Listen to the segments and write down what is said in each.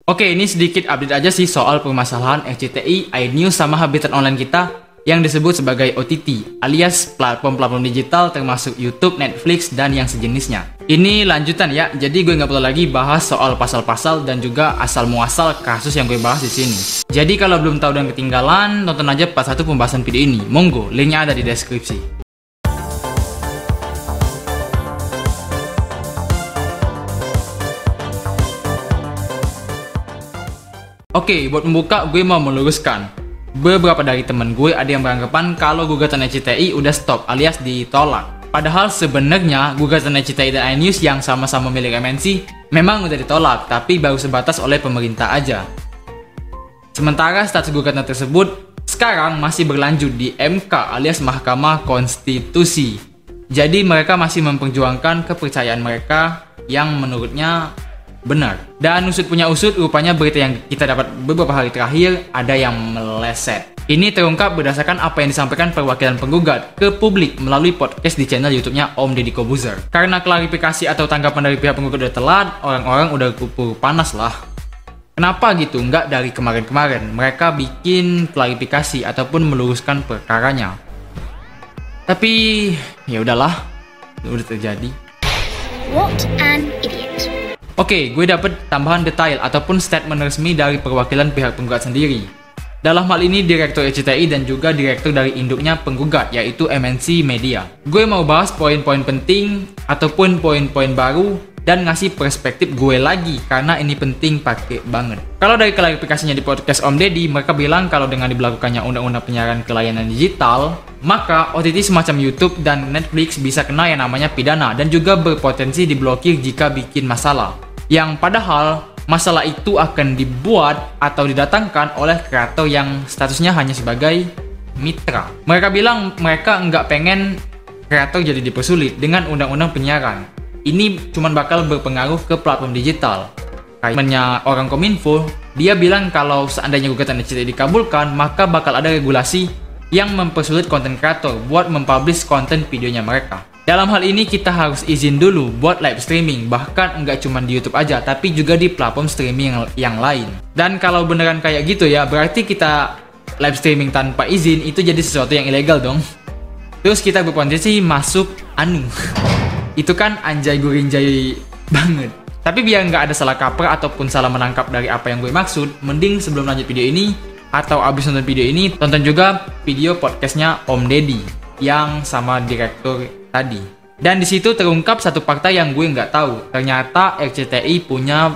Oke, ini sedikit update aja sih soal permasalahan RCTI, iNews, sama habitat online kita yang disebut sebagai OTT, alias platform-platform digital termasuk YouTube, Netflix, dan yang sejenisnya. Ini lanjutan ya, jadi gue nggak perlu lagi bahas soal pasal-pasal dan juga asal-muasal kasus yang gue bahas di sini. Jadi kalau belum tahu dan ketinggalan, tonton aja part 1 pembahasan video ini. Monggo, linknya ada di deskripsi. Oke, buat membuka gue mau meluruskan. Beberapa dari temen gue ada yang beranggapan kalau gugatan RCTI udah stop alias ditolak. Padahal sebenarnya gugatan RCTI dan iNews yang sama-sama milik MNC memang udah ditolak, tapi baru sebatas oleh pemerintah aja. Sementara status gugatan tersebut sekarang masih berlanjut di MK alias Mahkamah Konstitusi. Jadi mereka masih memperjuangkan kepercayaan mereka yang menurutnya benar. Dan usut punya usut, rupanya berita yang kita dapat beberapa hari terakhir ada yang meleset. Ini terungkap berdasarkan apa yang disampaikan perwakilan penggugat ke publik melalui podcast di channel YouTube-nya Om Deddy Corbuzier. Karena klarifikasi atau tanggapan dari pihak penggugat udah telat, orang-orang udah keburu panas lah. Kenapa gitu? Nggak dari kemarin-kemarin mereka bikin klarifikasi ataupun meluruskan perkaranya. Tapi ya udahlah, udah terjadi. What an idiot. Oke, gue dapet tambahan detail ataupun statement resmi dari perwakilan pihak penggugat sendiri. Dalam hal ini Direktur RCTI dan juga Direktur dari induknya penggugat, yaitu MNC Media. Gue mau bahas poin-poin penting ataupun poin-poin baru dan ngasih perspektif gue lagi karena ini penting pakai banget. Kalau dari klarifikasinya di podcast Om Deddy, mereka bilang kalau dengan diberlakukannya undang-undang penyiaran ke layanan digital, maka OTT semacam YouTube dan Netflix bisa kena yang namanya pidana dan juga berpotensi diblokir jika bikin masalah. Yang padahal masalah itu akan dibuat atau didatangkan oleh kreator yang statusnya hanya sebagai mitra. Mereka bilang mereka nggak pengen kreator jadi dipersulit dengan undang-undang penyiaran. Ini cuma bakal berpengaruh ke platform digital. Kayaknya orang Kominfo, dia bilang kalau seandainya gugatan RCTI dikabulkan, maka bakal ada regulasi yang mempersulit konten kreator buat mempublish konten videonya mereka. Dalam hal ini kita harus izin dulu buat live streaming, bahkan nggak cuma di YouTube aja, tapi juga di platform streaming yang lain. Dan kalau beneran kayak gitu ya, berarti kita live streaming tanpa izin itu jadi sesuatu yang ilegal dong. Terus kita berpotensi masuk itu kan anjay gurinjay banget. Tapi biar nggak ada salah kaprah ataupun salah menangkap dari apa yang gue maksud, mending sebelum lanjut video ini atau abis nonton video ini, tonton juga video podcastnya Om Deddy yang sama direktur tadi. Dan di situ terungkap satu fakta yang gue nggak tahu. Ternyata RCTI punya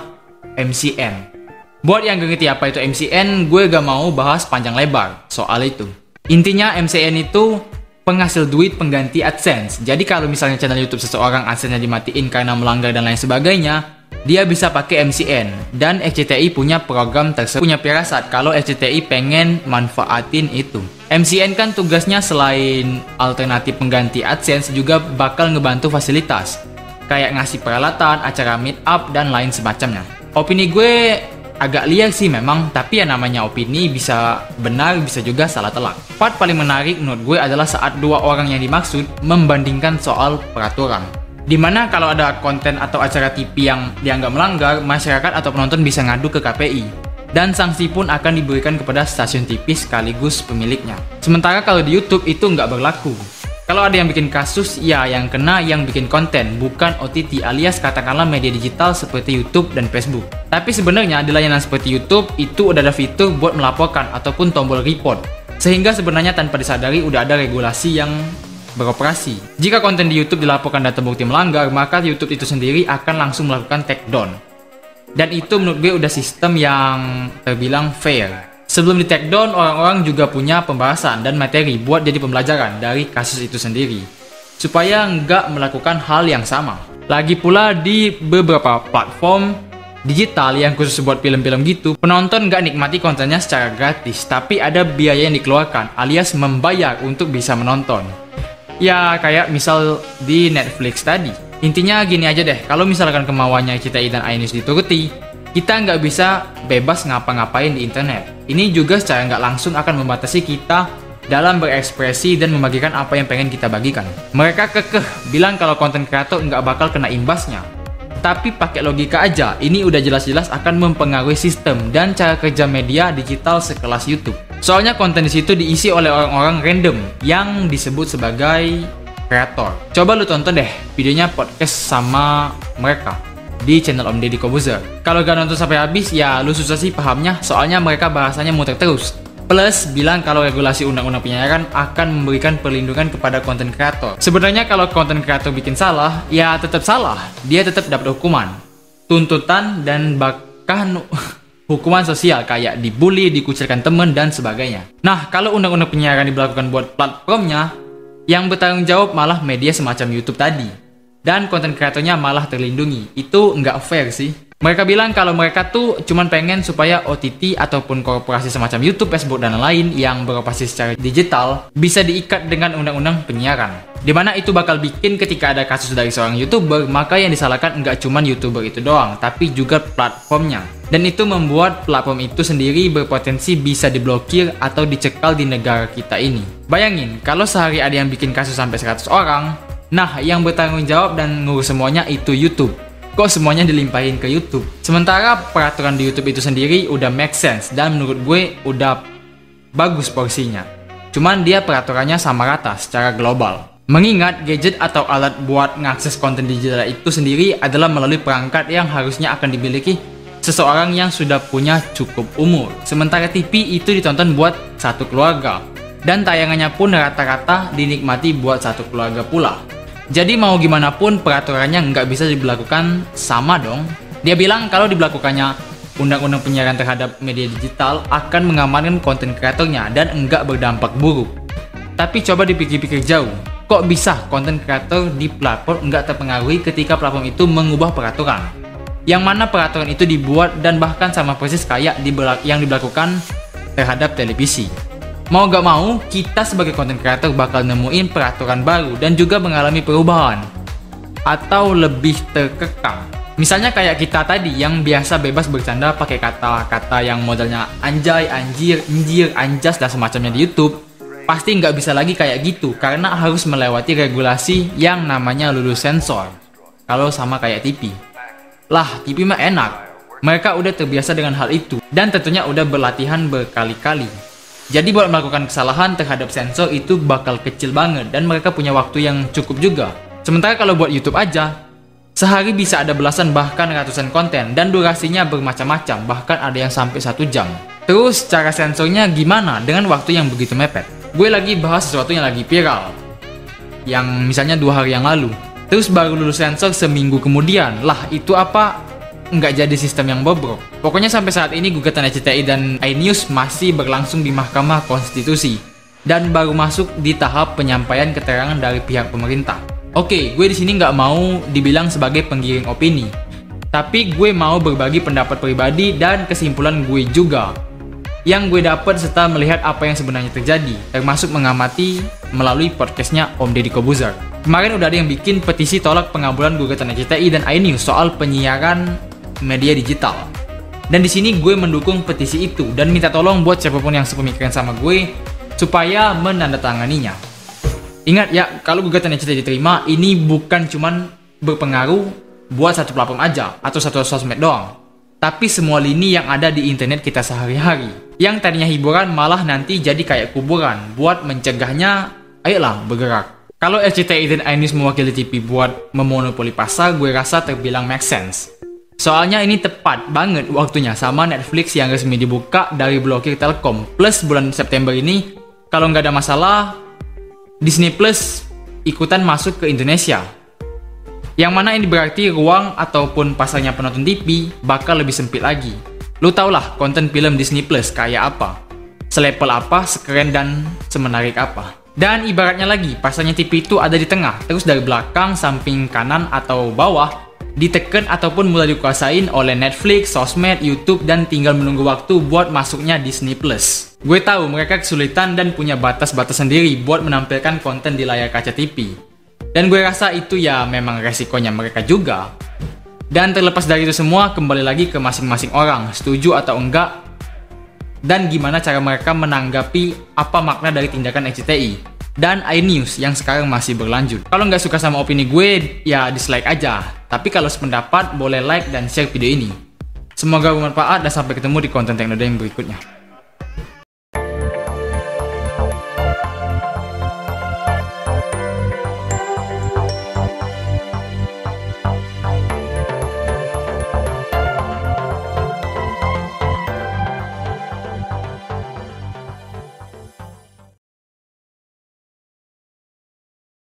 MCN. Buat yang gak ngerti apa itu MCN, gue gak mau bahas panjang lebar soal itu. Intinya MCN itu penghasil duit pengganti AdSense. Jadi kalau misalnya channel YouTube seseorang AdSense-nya dimatiin karena melanggar dan lain sebagainya, dia bisa pakai MCN. Dan RCTI punya program tersebut, punya firasat kalau RCTI pengen manfaatin itu. MCN kan tugasnya selain alternatif pengganti AdSense juga bakal ngebantu fasilitas kayak ngasih peralatan, acara meet up, dan lain semacamnya. Opini gue agak liar sih memang, tapi ya namanya opini, bisa benar bisa juga salah telak. Part paling menarik menurut gue adalah saat dua orang yang dimaksud membandingkan soal peraturan. Dimana kalau ada konten atau acara TV yang dianggap melanggar, masyarakat atau penonton bisa ngadu ke KPI. Dan sanksi pun akan diberikan kepada stasiun TV sekaligus pemiliknya. Sementara kalau di YouTube itu nggak berlaku. Kalau ada yang bikin kasus, ya yang kena yang bikin konten, bukan OTT alias katakanlah media digital seperti YouTube dan Facebook. Tapi sebenarnya di layanan seperti YouTube itu udah ada fitur buat melaporkan ataupun tombol report. Sehingga sebenarnya tanpa disadari udah ada regulasi yang beroperasi. Jika konten di YouTube dilaporkan dan terbukti melanggar, maka YouTube itu sendiri akan langsung melakukan take down. Dan itu menurut gue udah sistem yang terbilang fair. Sebelum di take down, orang-orang juga punya pembahasan dan materi buat jadi pembelajaran dari kasus itu sendiri, supaya nggak melakukan hal yang sama. Lagi pula di beberapa platform digital yang khusus buat film-film gitu, penonton nggak nikmati kontennya secara gratis, tapi ada biaya yang dikeluarkan alias membayar untuk bisa menonton. Ya kayak misal di Netflix tadi. Intinya gini aja deh, kalau misalkan kemauannya RCTI dan iNews dituruti, kita nggak bisa bebas ngapa-ngapain di internet. Ini juga secara nggak langsung akan membatasi kita dalam berekspresi dan membagikan apa yang pengen kita bagikan. Mereka kekeh bilang kalau konten kreator nggak bakal kena imbasnya. Tapi pakai logika aja, ini udah jelas-jelas akan mempengaruhi sistem dan cara kerja media digital sekelas YouTube. Soalnya konten di situ diisi oleh orang-orang random yang disebut sebagai kreator. Coba lu tonton deh videonya podcast sama mereka di channel Om Deddy Corbuzier. Kalau gak nonton sampai habis ya lu susah sih pahamnya, soalnya mereka bahasanya muter terus. Plus bilang kalau regulasi undang-undang penyiaran akan memberikan perlindungan kepada konten kreator. Sebenarnya kalau konten kreator bikin salah, ya tetap salah. Dia tetap dapat hukuman, tuntutan, dan bahkan hukuman sosial kayak dibully, dikucilkan temen, dan sebagainya. Nah, kalau undang-undang penyiaran diberlakukan buat platformnya, yang bertanggung jawab malah media semacam YouTube tadi. Dan konten kreatornya malah terlindungi. Itu nggak fair sih. Mereka bilang kalau mereka tuh cuman pengen supaya OTT ataupun korporasi semacam YouTube, Facebook, dan lain yang beroperasi secara digital bisa diikat dengan undang-undang penyiaran. Dimana itu bakal bikin ketika ada kasus dari seorang YouTuber, maka yang disalahkan nggak cuman YouTuber itu doang, tapi juga platformnya. Dan itu membuat platform itu sendiri berpotensi bisa diblokir atau dicekal di negara kita ini. Bayangin, kalau sehari ada yang bikin kasus sampai 100 orang, nah yang bertanggung jawab dan ngurus semuanya itu YouTube. Kok semuanya dilimpahin ke YouTube? Sementara peraturan di YouTube itu sendiri udah make sense dan menurut gue udah bagus porsinya. Cuman dia peraturannya sama rata secara global. Mengingat gadget atau alat buat ngakses konten digital itu sendiri adalah melalui perangkat yang harusnya akan dimiliki seseorang yang sudah punya cukup umur. Sementara TV itu ditonton buat satu keluarga. Dan tayangannya pun rata-rata dinikmati buat satu keluarga pula. Jadi mau gimana pun peraturannya nggak bisa diberlakukan sama dong. Dia bilang kalau diberlakukannya undang-undang penyiaran terhadap media digital akan mengamankan konten kreatornya dan nggak berdampak buruk. Tapi coba dipikir-pikir jauh, kok bisa konten kreator di platform nggak terpengaruhi ketika platform itu mengubah peraturan? Yang mana peraturan itu dibuat dan bahkan sama persis kayak yang diberlakukan terhadap televisi. Mau gak mau, kita sebagai konten kreator bakal nemuin peraturan baru dan juga mengalami perubahan atau lebih terkekang. Misalnya kayak kita tadi yang biasa bebas bercanda pakai kata-kata yang modelnya anjay, anjir, injir, anjas, dan semacamnya di YouTube. Pasti nggak bisa lagi kayak gitu karena harus melewati regulasi yang namanya lulus sensor. Kalau sama kayak TV. Lah, TV mah enak. Mereka udah terbiasa dengan hal itu dan tentunya udah berlatihan berkali-kali. Jadi buat melakukan kesalahan terhadap sensor itu bakal kecil banget dan mereka punya waktu yang cukup juga. Sementara kalau buat YouTube aja, sehari bisa ada belasan bahkan ratusan konten dan durasinya bermacam-macam, bahkan ada yang sampai 1 jam. Terus cara sensornya gimana dengan waktu yang begitu mepet? Gue lagi bahas sesuatu yang lagi viral, yang misalnya 2 hari yang lalu. Terus baru lulus sensor seminggu kemudian, lah itu apa? Nggak jadi sistem yang bobrok. Pokoknya sampai saat ini gugatan RCTI dan iNews masih berlangsung di Mahkamah Konstitusi dan baru masuk di tahap penyampaian keterangan dari pihak pemerintah. Oke, gue di sini nggak mau dibilang sebagai penggiring opini, tapi gue mau berbagi pendapat pribadi dan kesimpulan gue juga yang gue dapat setelah melihat apa yang sebenarnya terjadi, termasuk mengamati melalui podcastnya Om Deddy Corbuzier. Kemarin udah ada yang bikin petisi tolak pengabulan gugatan RCTI dan iNews soal penyiaran media digital. Dan di sini gue mendukung petisi itu dan minta tolong buat siapapun yang sepemikiran sama gue supaya menandatanganinya. Ingat ya, kalau gugatan RCTI diterima, ini bukan cuman berpengaruh buat satu platform aja atau satu sosmed doang, tapi semua lini yang ada di internet kita sehari-hari. Yang tadinya hiburan malah nanti jadi kayak kuburan. Buat mencegahnya, ayolah bergerak. Kalau RCTI dan iNews mewakili TV buat memonopoli pasar, gue rasa terbilang make sense. Soalnya ini tepat banget waktunya sama Netflix yang resmi dibuka dari blokir Telkom. Plus bulan September ini, kalau nggak ada masalah, Disney Plus ikutan masuk ke Indonesia. Yang mana ini berarti ruang ataupun pasarnya penonton TV bakal lebih sempit lagi. Lu tau lah konten film Disney Plus kayak apa, selepel apa, sekeren dan semenarik apa. Dan ibaratnya lagi, pasarnya TV itu ada di tengah, terus dari belakang, samping kanan atau bawah ditekan ataupun mulai dikuasain oleh Netflix, sosmed, YouTube, dan tinggal menunggu waktu buat masuknya Disney Plus. Gue tahu mereka kesulitan dan punya batas-batas sendiri buat menampilkan konten di layar kaca TV. Dan gue rasa itu ya memang resikonya mereka juga. Dan terlepas dari itu semua, kembali lagi ke masing-masing orang, setuju atau enggak, dan gimana cara mereka menanggapi apa makna dari tindakan RCTI. dan iNews yang sekarang masih berlanjut. Kalau nggak suka sama opini gue, ya dislike aja. Tapi kalau sependapat, boleh like dan share video ini. Semoga bermanfaat dan sampai ketemu di konten Teknoda yang berikutnya.